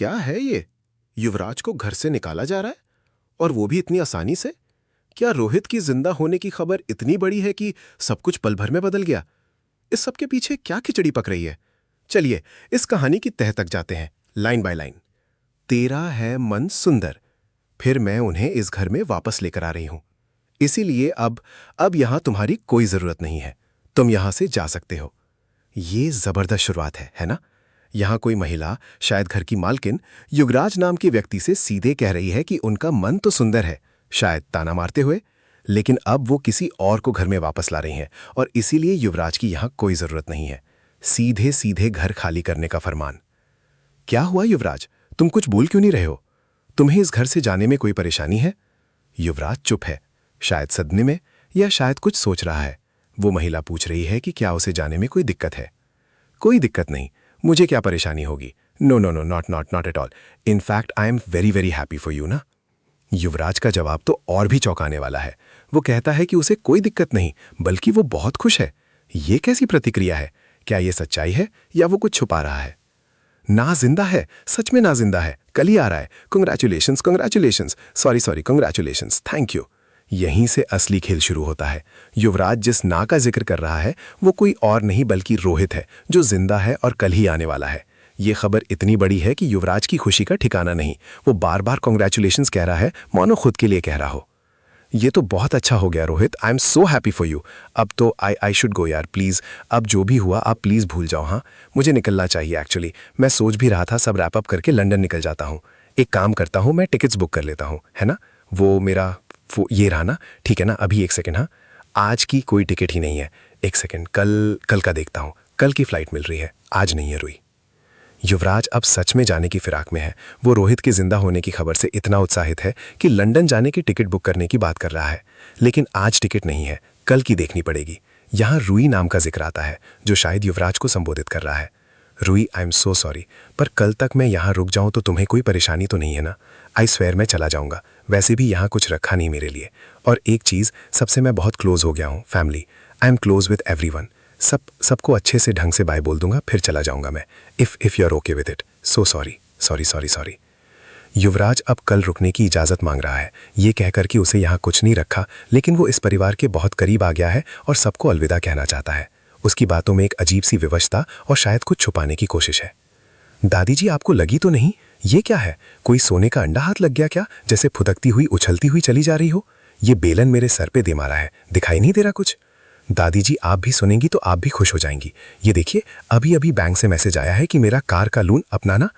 क्या है ये? युवराज को घर से निकाला जा रहा है और वो भी इतनी आसानी से? क्या रोहित की जिंदा होने की खबर इतनी बड़ी है कि सब कुछ पल भर में बदल गया? इस सब के पीछे क्या खिचड़ी पक रही है? चलिए इस कहानी की तह तक जाते हैं, लाइन बाय लाइन। तेरा है मन सुंदर, फिर मैं उन्हें इस घर में वापस लेकर आ रही हूं। इसीलिए अब यहां तुम्हारी कोई जरूरत नहीं है। तुम यहां से जा सकते हो। ये जबरदस्त शुरुआत है ना? यहां कोई महिला, शायद घर की मालकिन, युवराज नाम के व्यक्ति से सीधे कह रही है कि उनका मन तो सुंदर है, शायद ताना मारते हुए, लेकिन अब वो किसी और को घर में वापस ला रही हैं और इसीलिए युवराज की यहां कोई जरूरत नहीं है। सीधे सीधे घर खाली करने का फरमान। क्या हुआ युवराज? तुम कुछ बोल क्यों नहीं रहे हो? तुम्हें इस घर से जाने में कोई परेशानी है? युवराज चुप है, शायद सदमे में या शायद कुछ सोच रहा है। वो महिला पूछ रही है कि क्या उसे जाने में कोई दिक्कत है। कोई दिक्कत नहीं, मुझे क्या परेशानी होगी? No no no, not at all. In fact I am very very happy for you ना। युवराज का जवाब तो और भी चौंकाने वाला है। वो कहता है कि उसे कोई दिक्कत नहीं, बल्कि वो बहुत खुश है। ये कैसी प्रतिक्रिया है? क्या ये सच्चाई है या वो कुछ छुपा रहा है? ना जिंदा है, सच में ना जिंदा है, कल ही आ रहा है। Congratulations congratulations, sorry congratulations, thank you. यहीं से असली खेल शुरू होता है। युवराज जिस ना का जिक्र कर रहा है वो कोई और नहीं बल्कि रोहित है, जो जिंदा है और कल ही आने वाला है। ये खबर इतनी बड़ी है कि युवराज की खुशी का ठिकाना नहीं। वो बार बार कॉन्ग्रेचुलेशंस कह रहा है, मानो खुद के लिए कह रहा हो। ये तो बहुत अच्छा हो गया Rohit, I am so happy for you. अब तो आई शुड गो यार, प्लीज़। अब जो भी हुआ आप प्लीज़ भूल जाओ। हाँ, मुझे निकलना चाहिए एक्चुअली। मैं सोच भी रहा था सब रैप अप करके लंदन निकल जाता हूँ। एक काम करता हूँ, मैं टिकट्स बुक कर लेता हूँ, है ना? वो मेरा ये रहा ना? ठीक है ना? अभी एक सेकेंड। हाँ, आज की कोई टिकट ही नहीं है। एक सेकेंड, कल का देखता हूँ। कल की फ़्लाइट मिल रही है, आज नहीं है रुई। युवराज अब सच में जाने की फिराक में है। वो रोहित के जिंदा होने की खबर से इतना उत्साहित है कि लंदन जाने की टिकट बुक करने की बात कर रहा है। लेकिन आज टिकट नहीं है, कल की देखनी पड़ेगी। यहाँ रुई नाम का जिक्र आता है, जो शायद युवराज को संबोधित कर रहा है। रुई, आई एम सो सॉरी, पर कल तक मैं यहाँ रुक जाऊँ तो तुम्हें कोई परेशानी तो नहीं है ना? आई स्वेयर मैं चला जाऊँगा। वैसे भी यहाँ कुछ रखा नहीं मेरे लिए। और एक चीज़, सबसे मैं बहुत क्लोज हो गया हूँ, family. I am close with everyone. सबको अच्छे से ढंग से बाय बोल दूंगा, फिर चला जाऊंगा मैं। If you are okay with it. So sorry. Yuvraj अब कल रुकने की इजाज़त मांग रहा है, ये कहकर कि उसे यहाँ कुछ नहीं रखा, लेकिन वो इस परिवार के बहुत करीब आ गया है और सबको अलविदा कहना चाहता है। उसकी बातों में एक अजीब सी विवशता और शायद कुछ छुपाने की कोशिश है। दादी जी, आपको लगी तो नहीं? ये क्या है? कोई सोने का अंडा हाथ लग गया क्या? जैसे फुदकती हुई उछलती हुई चली जा रही हो। ये बेलन मेरे सर पे दे मारा है, दिखाई नहीं दे रहा कुछ? दादी जी, आप भी सुनेंगी तो आप भी खुश हो जाएंगी। ये देखिए, अभी अभी बैंक से मैसेज आया है कि मेरा कार का लोन अपनाना।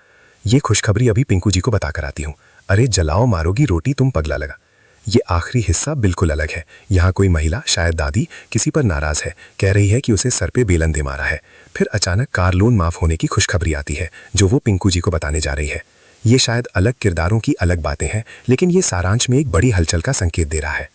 ये खुशखबरी अभी पिंकू जी को बता कर आती हूँ। अरे जलाओ मारोगी रोटी तुम पगला लगा। ये आखिरी हिस्सा बिल्कुल अलग है। यहाँ कोई महिला, शायद दादी, किसी पर नाराज है, कह रही है कि उसे सर पे बेलन दे मारा है। फिर अचानक कार लोन माफ होने की खुशखबरी आती है, जो वो पिंकू जी को बताने जा रही है। ये शायद अलग किरदारों की अलग बातें हैं, लेकिन ये सारांश में एक बड़ी हलचल का संकेत दे रहा है।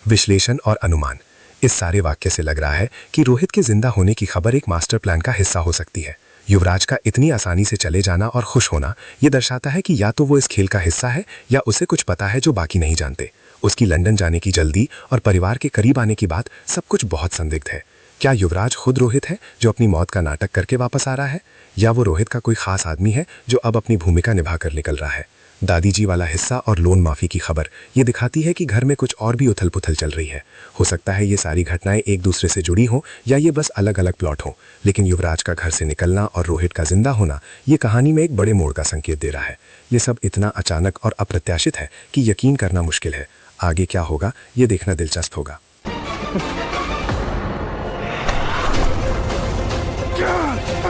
विश्लेषण और अनुमान। इस सारे वाक्य से लग रहा है कि रोहित के जिंदा होने की खबर एक मास्टर प्लान का हिस्सा हो सकती है। युवराज का इतनी आसानी से चले जाना और खुश होना यह दर्शाता है कि या तो वो इस खेल का हिस्सा है या उसे कुछ पता है जो बाकी नहीं जानते। उसकी लंदन जाने की जल्दी और परिवार के करीब आने की बात, सब कुछ बहुत संदिग्ध है। क्या युवराज खुद रोहित है जो अपनी मौत का नाटक करके वापस आ रहा है, या वो रोहित का कोई खास आदमी है जो अब अपनी भूमिका निभा कर निकल रहा है? दादी जी वाला हिस्सा और लोन माफी की खबर ये दिखाती है कि घर में कुछ और भी उथल पुथल चल रही है। हो सकता है ये सारी घटनाएं एक दूसरे से जुड़ी हों या ये बस अलग अलग प्लॉट हों, लेकिन युवराज का घर से निकलना और रोहित का जिंदा होना ये कहानी में एक बड़े मोड़ का संकेत दे रहा है। ये सब इतना अचानक और अप्रत्याशित है कि यकीन करना मुश्किल है। आगे क्या होगा ये देखना दिलचस्प होगा।